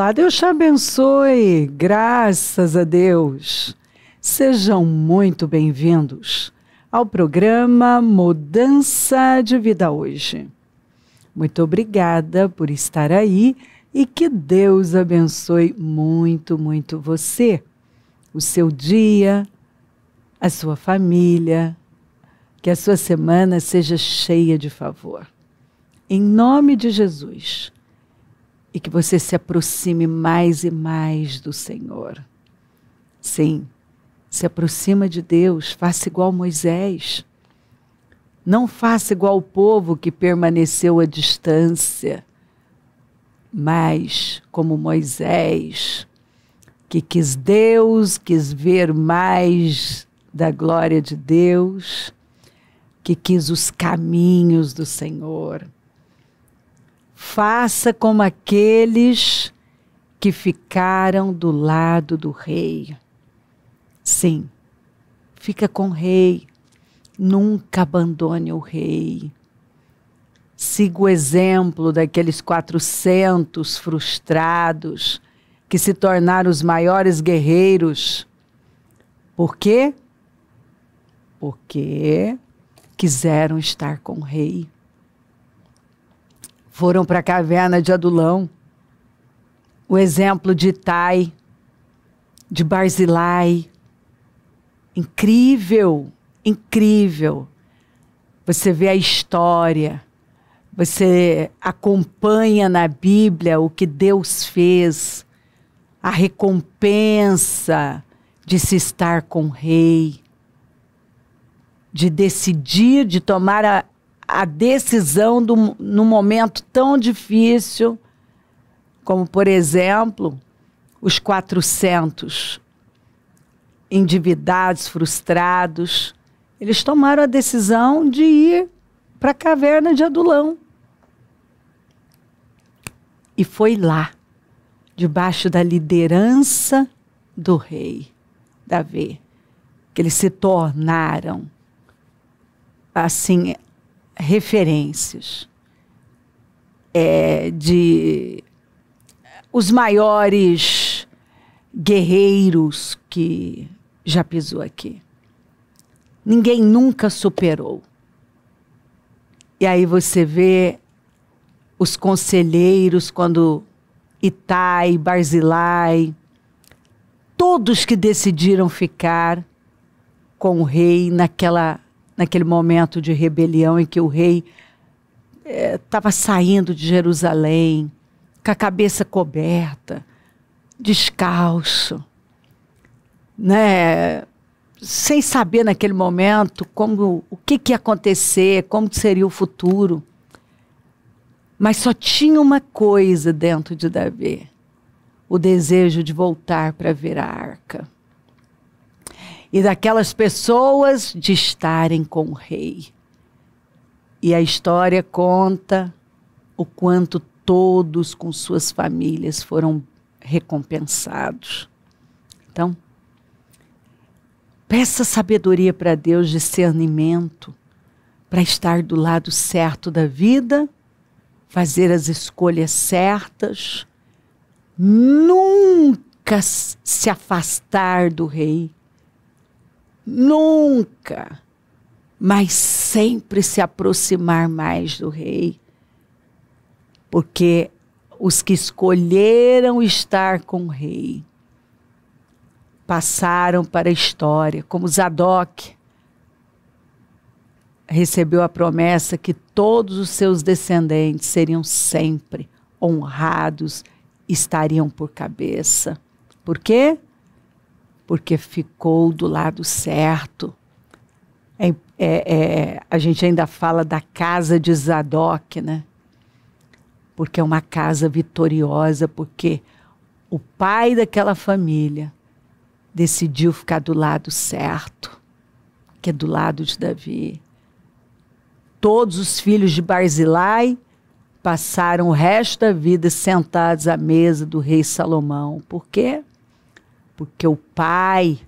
Olá, Deus te abençoe, graças a Deus. Sejam muito bem-vindos ao programa Mudança de Vida Hoje. Muito obrigada por estar aí e que Deus abençoe muito, muito você, o seu dia, a sua família, que a sua semana seja cheia de favor. Em nome de Jesus. E que você se aproxime mais e mais do Senhor. Sim, se aproxima de Deus, faça igual Moisés. Não faça igual o povo que permaneceu à distância, mas como Moisés, que quis ver mais da glória de Deus, que quis os caminhos do Senhor. Faça como aqueles que ficaram do lado do rei. Sim, fica com o rei. Nunca abandone o rei. Siga o exemplo daqueles 400 frustrados que se tornaram os maiores guerreiros. Por quê? Porque quiseram estar com o rei. Foram para a caverna de Adulão. O exemplo de Itai, de Barzilai. Incrível, incrível. Você vê a história, você acompanha na Bíblia o que Deus fez, a recompensa de se estar com o rei, de decidir, de tomar a decisão num momento tão difícil, como, por exemplo, os 400 endividados, frustrados, eles tomaram a decisão de ir para a caverna de Adulão. E foi lá, debaixo da liderança do rei Davi, que eles se tornaram, assim, referências de os maiores guerreiros que já pisou aqui. Ninguém nunca superou. E aí você vê os conselheiros, quando Itai, Barzilai, todos que decidiram ficar com o rei naquele momento de rebelião em que o rei estava saindo de Jerusalém, com a cabeça coberta, descalço, né? Sem saber naquele momento o que ia acontecer, como seria o futuro. Mas só tinha uma coisa dentro de Davi, o desejo de voltar para ver a arca. E daquelas pessoas de estarem com o rei. E a história conta o quanto todos com suas famílias foram recompensados. Então, peça sabedoria para Deus, discernimento, para estar do lado certo da vida, fazer as escolhas certas, nunca se afastar do rei. Nunca, mas sempre se aproximar mais do rei. Porque os que escolheram estar com o rei passaram para a história, como Zadok recebeu a promessa que todos os seus descendentes seriam sempre honrados, estariam por cabeça. Por quê? Porque ficou do lado certo. A gente ainda fala da casa de Zadok, né? Porque é uma casa vitoriosa, porque o pai daquela família decidiu ficar do lado certo, que é do lado de Davi. Todos os filhos de Barzilai passaram o resto da vida sentados à mesa do rei Salomão. Por quê? Porque o pai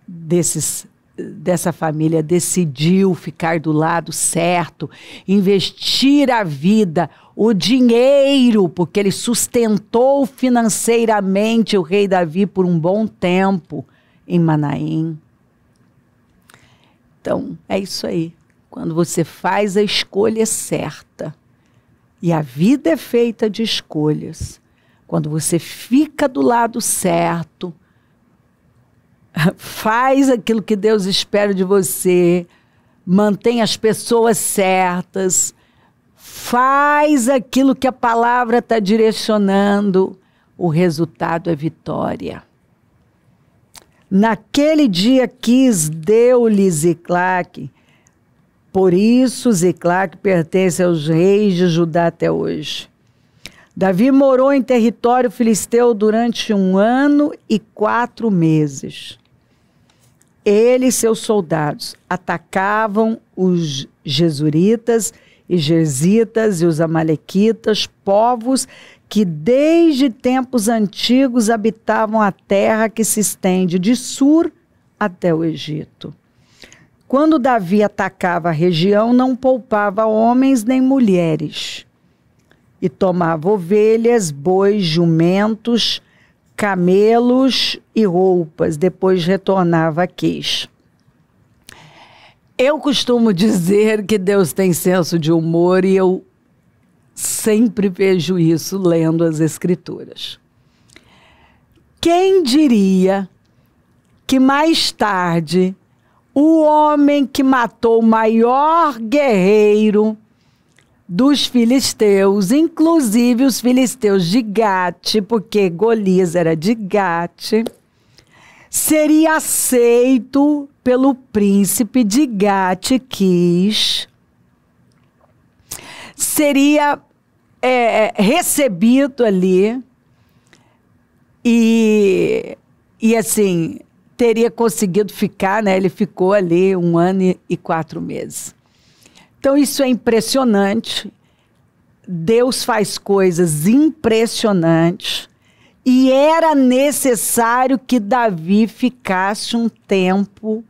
desses dessa família decidiu ficar do lado certo, investir a vida, o dinheiro, porque ele sustentou financeiramente o rei Davi por um bom tempo em Manaim. Então, é isso aí. Quando você faz a escolha certa, e a vida é feita de escolhas, quando você fica do lado certo, faz aquilo que Deus espera de você, mantém as pessoas certas, faz aquilo que a palavra está direcionando, o resultado é vitória. Naquele dia quis, deu-lhe Ziclague, por isso Ziclague pertence aos reis de Judá até hoje. Davi morou em território filisteu durante 1 ano e 4 meses. Ele e seus soldados atacavam os Gesuritas e Gerzitas e os Amalequitas, povos que desde tempos antigos habitavam a terra que se estende de Sur até o Egito. Quando Davi atacava a região, não poupava homens nem mulheres, e tomava ovelhas, bois, jumentos, camelos e roupas, depois retornava a Quis. Eu costumo dizer que Deus tem senso de humor e eu sempre vejo isso lendo as Escrituras. Quem diria que mais tarde o homem que matou o maior guerreiro dos filisteus, inclusive os filisteus de Gate, porque Golias era de Gate, seria aceito pelo príncipe de Gate, Quis, seria recebido ali e assim, teria conseguido ficar, né? Ele ficou ali 1 ano e 4 meses. Então, isso é impressionante. Deus faz coisas impressionantes. E era necessário que Davi ficasse um tempo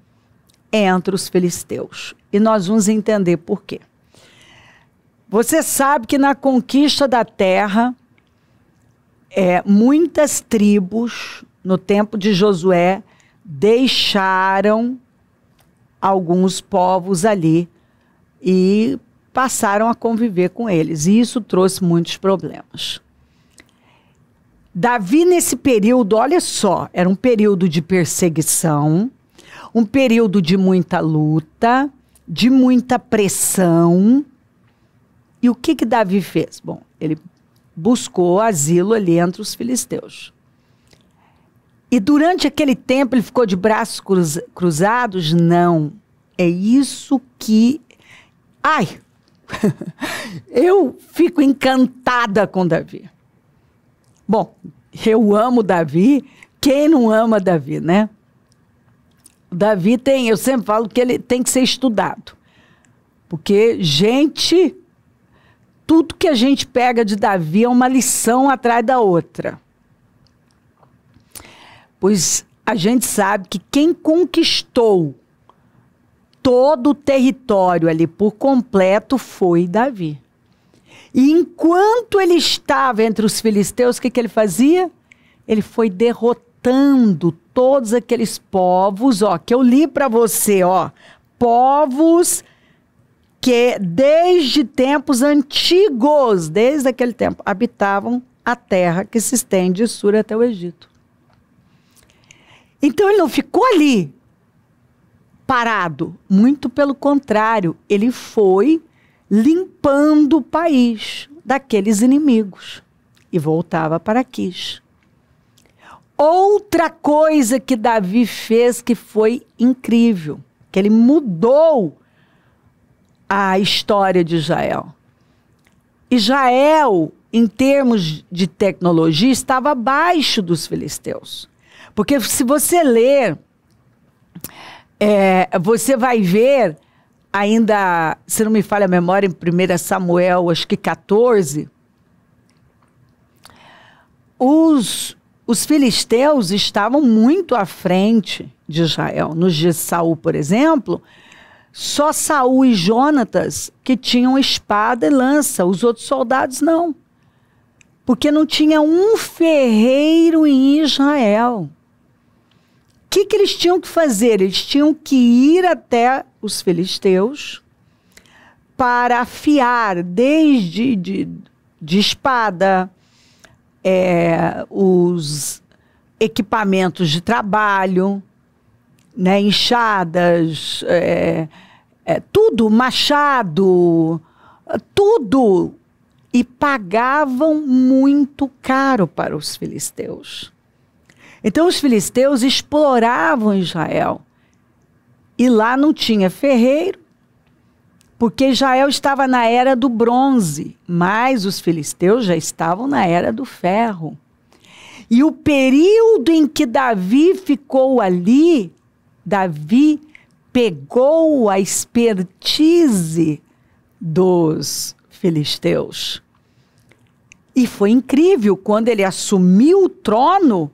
entre os filisteus. E nós vamos entender por quê. Você sabe que na conquista da terra, muitas tribos, no tempo de Josué, deixaram alguns povos ali e passaram a conviver com eles. E isso trouxe muitos problemas. Davi, nesse período, olha só, era um período de perseguição, um período de muita luta, de muita pressão. E o que Davi fez? Bom, ele buscou asilo ali entre os filisteus. E durante aquele tempo ele ficou de braços cruzados? Não. É isso que... Ai! Eu fico encantada com Davi. Bom, eu amo Davi. Quem não ama Davi, né? Davi eu sempre falo que ele tem que ser estudado. Porque, gente, tudo que a gente pega de Davi é uma lição atrás da outra. Pois a gente sabe que quem conquistou todo o território ali por completo foi Davi. E enquanto ele estava entre os filisteus, o que ele fazia? Ele foi derrotando todos aqueles povos, que eu li para você, povos que desde tempos antigos, desde aquele tempo, habitavam a terra que se estende de Sur até o Egito. Então ele não ficou ali parado, muito pelo contrário, ele foi limpando o país daqueles inimigos e voltava para Quis. Outra coisa que Davi fez que foi incrível, que ele mudou a história de Israel. Israel, em termos de tecnologia, estava abaixo dos filisteus. Porque se você ler, você vai ver, ainda, se não me falha a memória, em 1 Samuel, acho que 14, os filisteus estavam muito à frente de Israel. Nos dias de Saul, por exemplo, só Saul e Jonatas que tinham espada e lança, os outros soldados não. Porque não tinha um ferreiro em Israel. O que eles tinham que fazer? Eles tinham que ir até os filisteus para afiar desde de espada, os equipamentos de trabalho, né, enxadas, tudo, machado, tudo. E pagavam muito caro para os filisteus. Então os filisteus exploravam Israel. E lá não tinha ferreiro, porque Israel estava na era do bronze, mas os filisteus já estavam na era do ferro. E o período em que Davi ficou ali, Davi pegou a expertise dos filisteus. E foi incrível, quando ele assumiu o trono,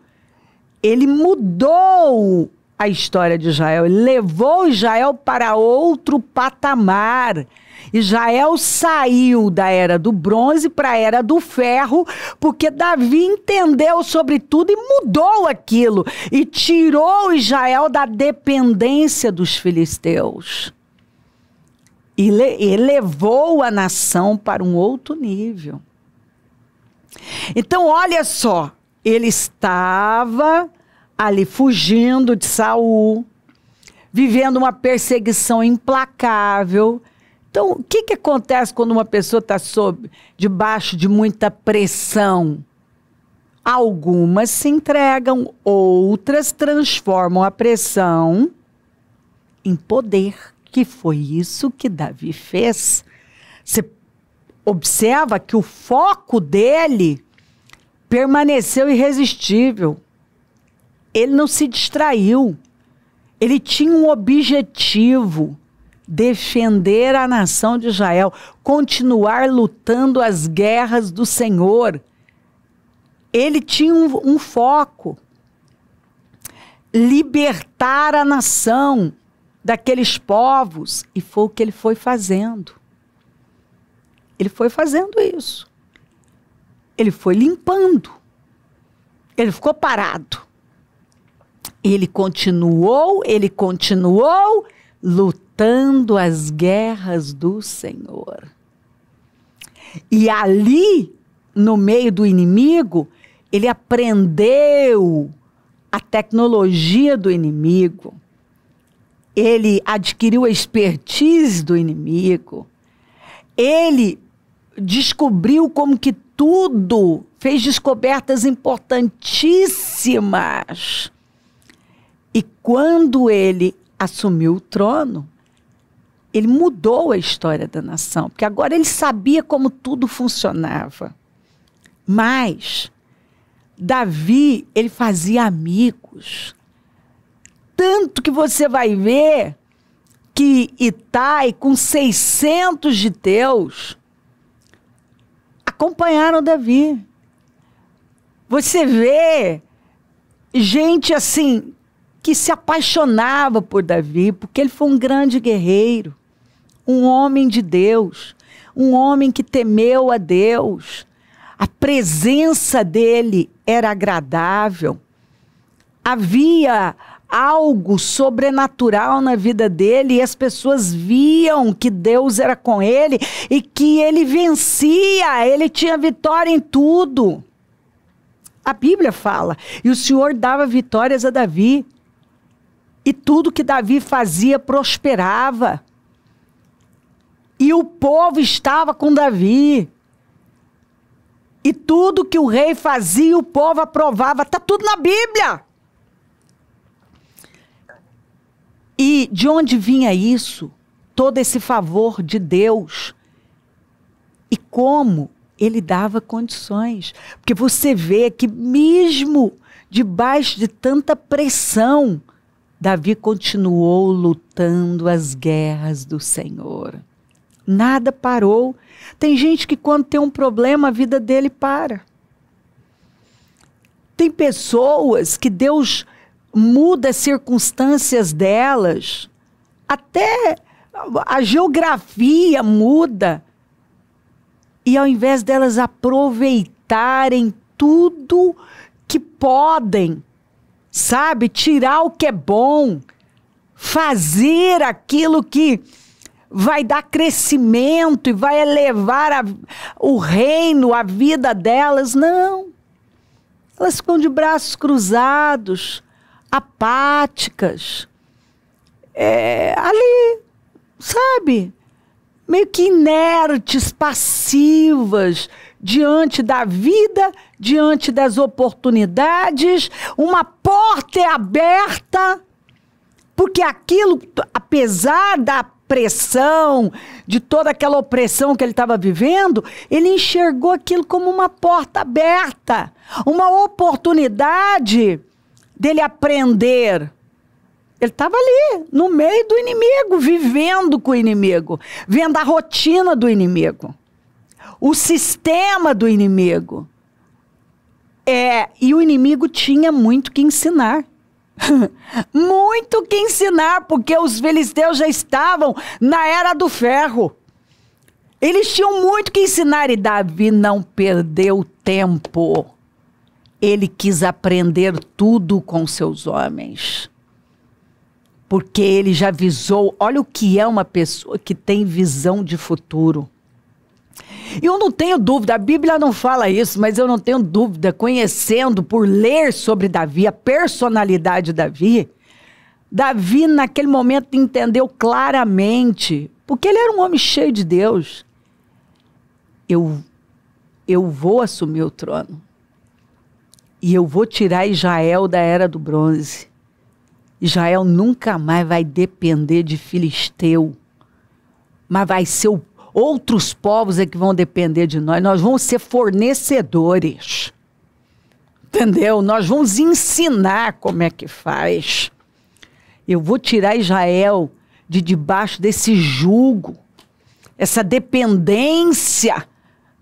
ele mudou a história de Israel, ele levou Israel para outro patamar. Israel saiu da era do bronze para a era do ferro, porque Davi entendeu sobre tudo e mudou aquilo, e tirou Israel da dependência dos filisteus. E elevou a nação para um outro nível. Então, olha só, ele estava ali fugindo de Saul, vivendo uma perseguição implacável. Então, o que acontece quando uma pessoa está debaixo de muita pressão? Algumas se entregam, outras transformam a pressão em poder, que foi isso que Davi fez. Você observa que o foco dele permaneceu irresistível. Ele não se distraiu. Ele tinha um objetivo: defender a nação de Israel, continuar lutando as guerras do Senhor. Ele tinha um foco: libertar a nação daqueles povos. E foi o que ele foi fazendo. Ele foi fazendo isso. Ele foi limpando. Ele ficou parado. Ele continuou lutando as guerras do Senhor. E ali, no meio do inimigo, ele aprendeu a tecnologia do inimigo. Ele adquiriu a expertise do inimigo. Ele descobriu como que tudo, fez descobertas importantíssimas. E quando ele assumiu o trono, ele mudou a história da nação, porque agora ele sabia como tudo funcionava. Mas Davi, ele fazia amigos. Tanto que você vai ver que Itai, com 600 de Deus, acompanharam Davi. Você vê gente assim, que se apaixonava por Davi, porque ele foi um grande guerreiro, um homem de Deus, um homem que temeu a Deus. A presença dele era agradável. Havia algo sobrenatural na vida dele, e as pessoas viam que Deus era com ele e que ele vencia, ele tinha vitória em tudo. A Bíblia fala, e o Senhor dava vitórias a Davi. E tudo que Davi fazia prosperava. E o povo estava com Davi. E tudo que o rei fazia, o povo aprovava. Está tudo na Bíblia. E de onde vinha isso? Todo esse favor de Deus. E como ele dava condições. Porque você vê que mesmo debaixo de tanta pressão, Davi continuou lutando as guerras do Senhor. Nada parou. Tem gente que quando tem um problema, a vida dele para. Tem pessoas que Deus muda as circunstâncias delas, até a geografia muda. E ao invés delas aproveitarem tudo que podem, sabe, tirar o que é bom, fazer aquilo que vai dar crescimento e vai elevar o reino, a vida delas, não. Elas ficam de braços cruzados, apáticas, ali, sabe, meio que inertes, passivas, diante da vida, diante das oportunidades. Uma porta é aberta, porque aquilo, apesar da pressão, de toda aquela opressão que ele estava vivendo, ele enxergou aquilo como uma porta aberta, uma oportunidade dele aprender. Ele estava ali, no meio do inimigo, vivendo com o inimigo, vendo a rotina do inimigo, o sistema do inimigo. E o inimigo tinha muito que ensinar. Muito que ensinar, porque os filisteus já estavam na era do ferro. Eles tinham muito que ensinar e Davi não perdeu tempo. Ele quis aprender tudo com seus homens. Porque ele já visou, olha o que é uma pessoa que tem visão de futuro. E eu não tenho dúvida, a Bíblia não fala isso, mas eu não tenho dúvida, conhecendo, por ler sobre Davi, a personalidade de Davi, Davi naquele momento entendeu claramente, porque ele era um homem cheio de Deus. Eu vou assumir o trono. E eu vou tirar Israel da era do bronze. Israel nunca mais vai depender de filisteu, mas vai ser outros povos que vão depender de nós. Nós vamos ser fornecedores, entendeu? Nós vamos ensinar como é que faz. Eu vou tirar Israel de debaixo desse jugo, essa dependência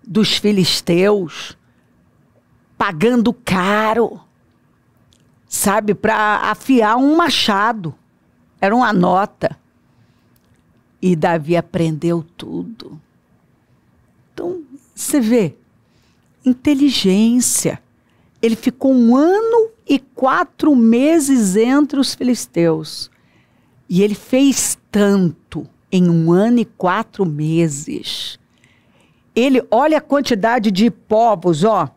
dos filisteus, pagando caro, sabe, para afiar um machado. Era uma nota. E Davi aprendeu tudo. Então, você vê, inteligência. Ele ficou 1 ano e 4 meses entre os filisteus. E ele fez tanto em 1 ano e 4 meses. Olha a quantidade de povos, ó.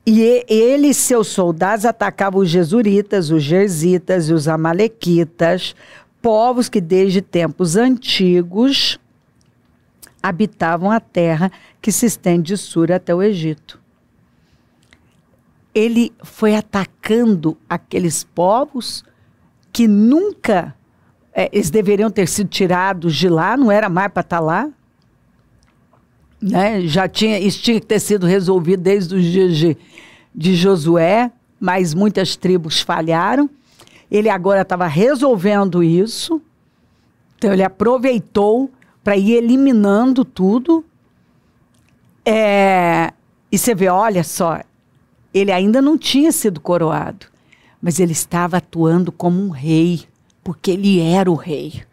E ele e seus soldados atacavam os Gesuritas, os Gerzitas e os Amalequitas, povos que desde tempos antigos habitavam a terra que se estende de Sur até o Egito. Ele foi atacando aqueles povos que nunca, eles deveriam ter sido tirados de lá, não era mais para estar lá. Né? Isso tinha que ter sido resolvido desde os dias de Josué, mas muitas tribos falharam. Ele agora estava resolvendo isso, então ele aproveitou para ir eliminando tudo. E você vê, olha só, ele ainda não tinha sido coroado, mas ele estava atuando como um rei, porque ele era o rei,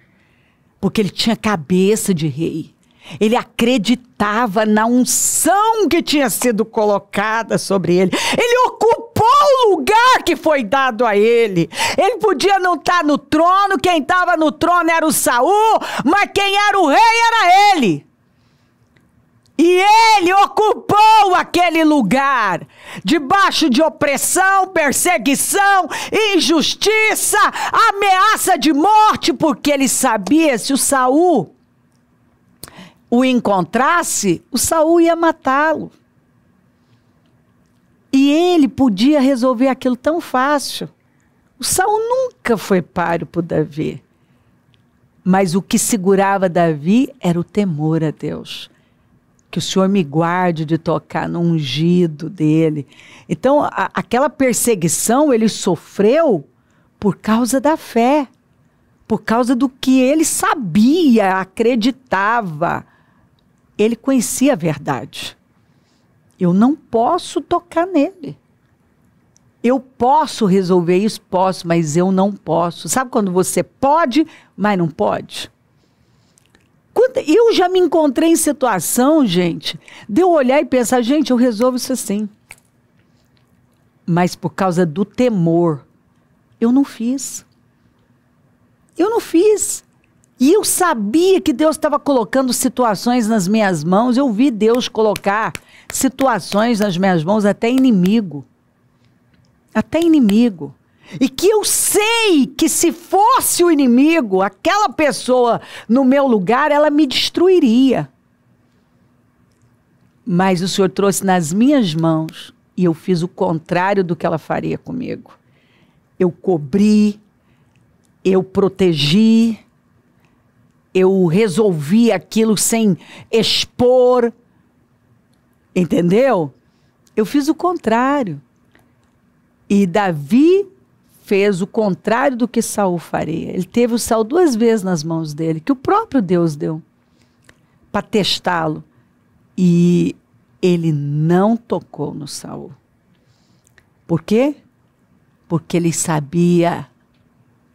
porque ele tinha cabeça de rei. Ele acreditava na unção que tinha sido colocada sobre ele. Ele ocupou o lugar que foi dado a ele. Ele podia não estar no trono, quem estava no trono era o Saul, mas quem era o rei era ele. E ele ocupou aquele lugar, debaixo de opressão, perseguição, injustiça, ameaça de morte, porque ele sabia, se o Saul o encontrasse, o Saul ia matá-lo. E ele podia resolver aquilo tão fácil. O Saul nunca foi páreo para Davi. Mas o que segurava Davi era o temor a Deus. Que o Senhor me guarde de tocar no ungido dele. Então, aquela perseguição ele sofreu por causa da fé. Por causa do que ele sabia, acreditava. Ele conhecia a verdade. Eu não posso tocar nele. Eu posso resolver isso? Posso, mas eu não posso. Sabe quando você pode, mas não pode? Eu já me encontrei em situação, gente, de eu olhar e pensar, gente, eu resolvo isso assim. Mas por causa do temor, eu não fiz. Eu não fiz. E eu sabia que Deus estava colocando situações nas minhas mãos. Eu vi Deus colocar situações nas minhas mãos, até inimigo. Até inimigo. E que eu sei que se fosse o inimigo, aquela pessoa no meu lugar, ela me destruiria. Mas o Senhor trouxe nas minhas mãos e eu fiz o contrário do que ela faria comigo. Eu cobri, eu protegi, eu resolvi aquilo sem expor, entendeu? Eu fiz o contrário. E Davi fez o contrário do que Saul faria. Ele teve o Saul 2 vezes nas mãos dele, que o próprio Deus deu, para testá-lo. E ele não tocou no Saul. Por quê? Porque ele sabia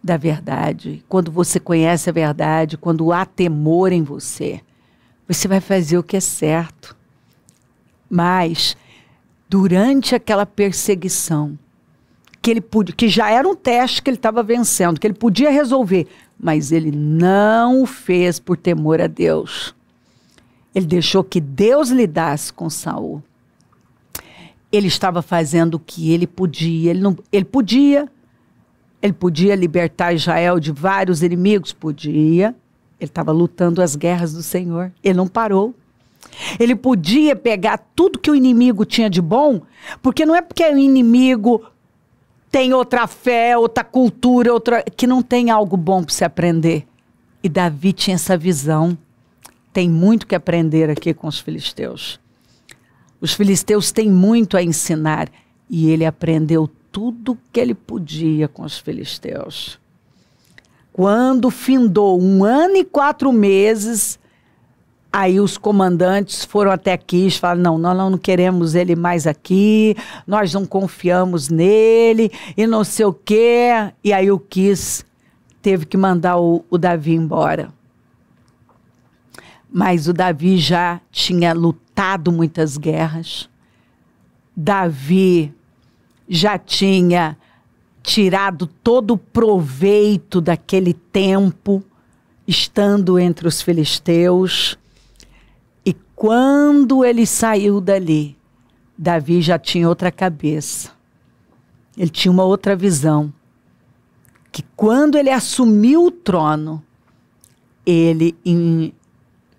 da verdade. Quando você conhece a verdade, quando há temor em você, você vai fazer o que é certo. Mas, durante aquela perseguição, que já era um teste que ele estava vencendo, que ele podia resolver, mas ele não o fez por temor a Deus. Ele deixou que Deus lidasse com Saul. Ele estava fazendo o que ele podia. Ele podia libertar Israel de vários inimigos? Podia. Ele estava lutando as guerras do Senhor. Ele não parou. Ele podia pegar tudo que o inimigo tinha de bom, porque não é porque o inimigo tem outra fé, outra cultura, que não tem algo bom para se aprender. E Davi tinha essa visão. Tem muito que aprender aqui com os filisteus. Os filisteus têm muito a ensinar. E ele aprendeu tudo que ele podia com os filisteus. Quando findou 1 ano e 4 meses, aí os comandantes foram até Quis e falaram, não, nós não queremos ele mais aqui, nós não confiamos nele, e não sei o quê. E aí o Quis teve que mandar o Davi embora. Mas o Davi já tinha lutado muitas guerras. Davi já tinha tirado todo o proveito daquele tempo, estando entre os filisteus. E quando ele saiu dali, Davi já tinha outra cabeça. Ele tinha uma outra visão. Que quando ele assumiu o trono, ele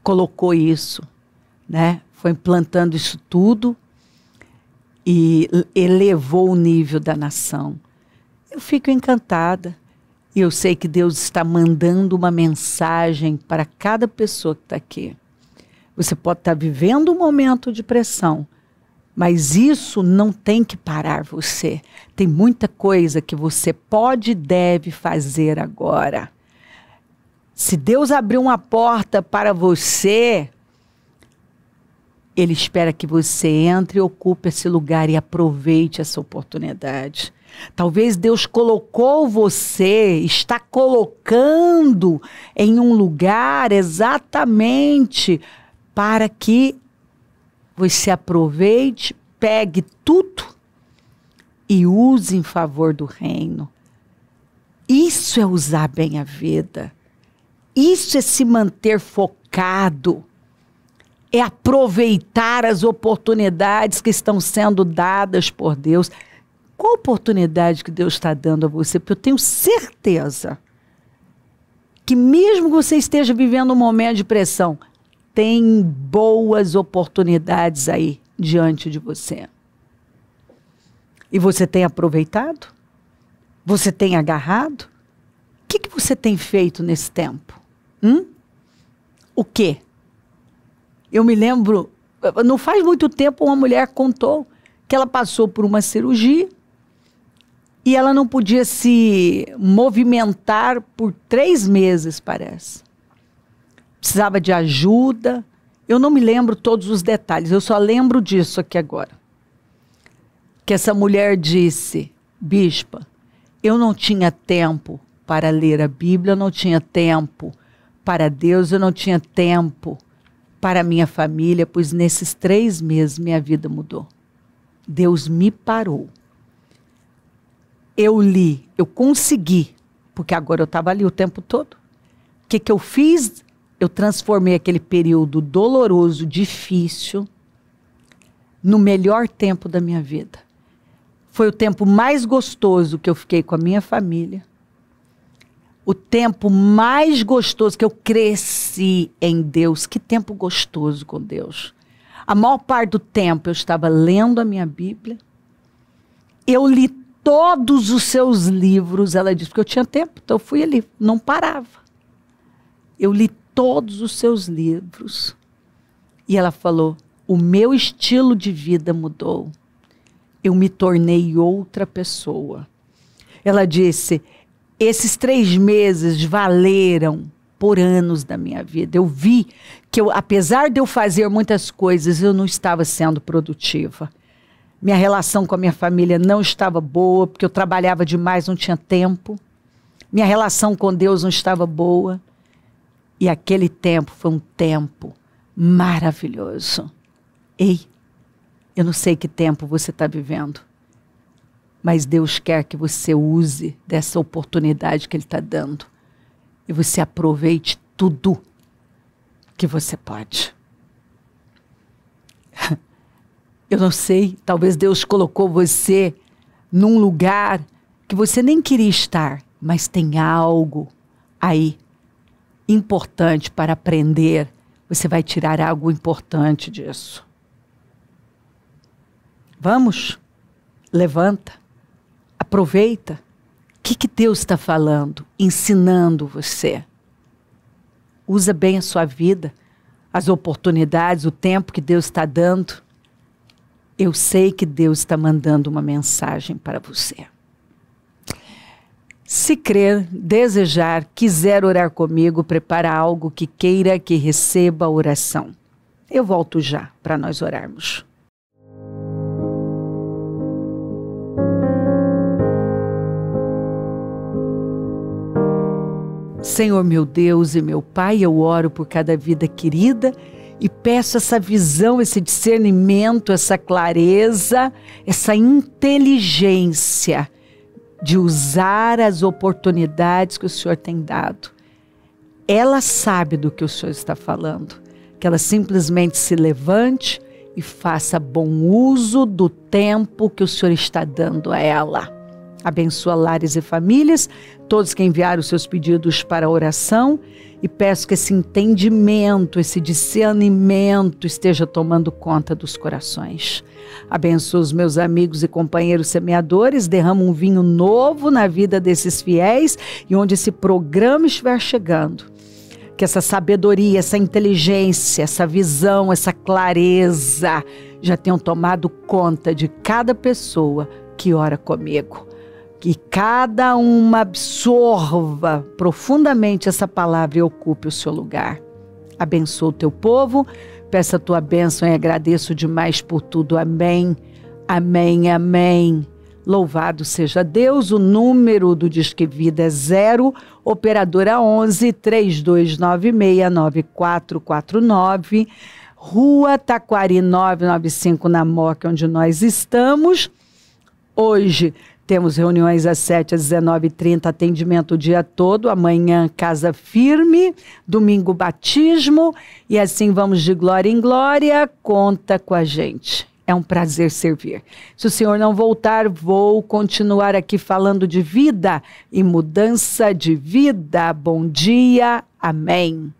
colocou isso, né? Foi implantando isso tudo e elevou o nível da nação. Eu fico encantada. E eu sei que Deus está mandando uma mensagem para cada pessoa que está aqui. Você pode estar vivendo um momento de pressão, mas isso não tem que parar você. Tem muita coisa que você pode e deve fazer agora. Se Deus abrir uma porta para você, Ele espera que você entre e ocupe esse lugar e aproveite essa oportunidade. Talvez Deus colocou você, está colocando em um lugar exatamente para que você aproveite, pegue tudo e use em favor do reino. Isso é usar bem a vida. Isso é se manter focado. É aproveitar as oportunidades que estão sendo dadas por Deus. Qual oportunidade que Deus está dando a você? Porque eu tenho certeza que mesmo que você esteja vivendo um momento de pressão, tem boas oportunidades aí diante de você. E você tem aproveitado? Você tem agarrado? O que você tem feito nesse tempo? O quê? Eu me lembro, não faz muito tempo, uma mulher contou que ela passou por uma cirurgia e ela não podia se movimentar por 3 meses, parece. Precisava de ajuda. Eu não me lembro todos os detalhes, eu só lembro disso aqui agora. Que essa mulher disse, bispa, eu não tinha tempo para ler a Bíblia, eu não tinha tempo para Deus, eu não tinha tempo para a minha família, pois nesses 3 meses minha vida mudou. Deus me parou. Eu li, eu consegui, porque agora eu estava ali o tempo todo. O que eu fiz? Eu transformei aquele período doloroso, difícil, no melhor tempo da minha vida. Foi o tempo mais gostoso que eu fiquei com a minha família. O tempo mais gostoso que eu cresci em Deus. Que tempo gostoso com Deus. A maior parte do tempo eu estava lendo a minha Bíblia. Eu li todos os seus livros. Ela disse, porque eu tinha tempo, então eu fui ali, não parava. Eu li todos os seus livros. E ela falou, o meu estilo de vida mudou. Eu me tornei outra pessoa. Ela disse, esses 3 meses valeram por anos da minha vida. Eu vi que, apesar de eu fazer muitas coisas, eu não estava sendo produtiva. Minha relação com a minha família não estava boa, porque eu trabalhava demais, não tinha tempo. Minha relação com Deus não estava boa. E aquele tempo foi um tempo maravilhoso. Ei, eu não sei que tempo você está vivendo, mas Deus quer que você use dessa oportunidade que Ele está dando e você aproveite tudo que você pode. Eu não sei, talvez Deus colocou você num lugar que você nem queria estar, mas tem algo aí importante para aprender. Você vai tirar algo importante disso. Vamos, levanta, aproveita. O que Deus está falando, ensinando você? Usa bem a sua vida, as oportunidades, o tempo que Deus está dando. Eu sei que Deus está mandando uma mensagem para você. Se crer, desejar, quiser orar comigo, prepara algo que queira que receba a oração. Eu volto já para nós orarmos. Senhor meu Deus e meu Pai, eu oro por cada vida querida e peço essa visão, esse discernimento, essa clareza, essa inteligência de usar as oportunidades que o Senhor tem dado. Ela sabe do que o Senhor está falando, que ela simplesmente se levante e faça bom uso do tempo que o Senhor está dando a ela. Abençoa lares e famílias, todos que enviaram os seus pedidos para a oração, e peço que esse entendimento, esse discernimento esteja tomando conta dos corações. Abençoa os meus amigos e companheiros semeadores, derrama um vinho novo na vida desses fiéis, e onde esse programa estiver chegando, que essa sabedoria, essa inteligência, essa visão, essa clareza já tenham tomado conta de cada pessoa que ora comigo. Que cada uma absorva profundamente essa palavra e ocupe o seu lugar. Abençoa o teu povo, peço a tua bênção e agradeço demais por tudo. Amém, amém, amém. Louvado seja Deus. O número do Disque Vida é 0, operadora 11 3296 9449, Rua Taquari 995, na Moca, onde nós estamos. Hoje temos reuniões às 7 às 19h30, atendimento o dia todo. Amanhã, Casa Firme. Domingo, batismo. E assim vamos de glória em glória. Conta com a gente. É um prazer servir. Se o Senhor não voltar, vou continuar aqui falando de vida e mudança de vida. Bom dia. Amém.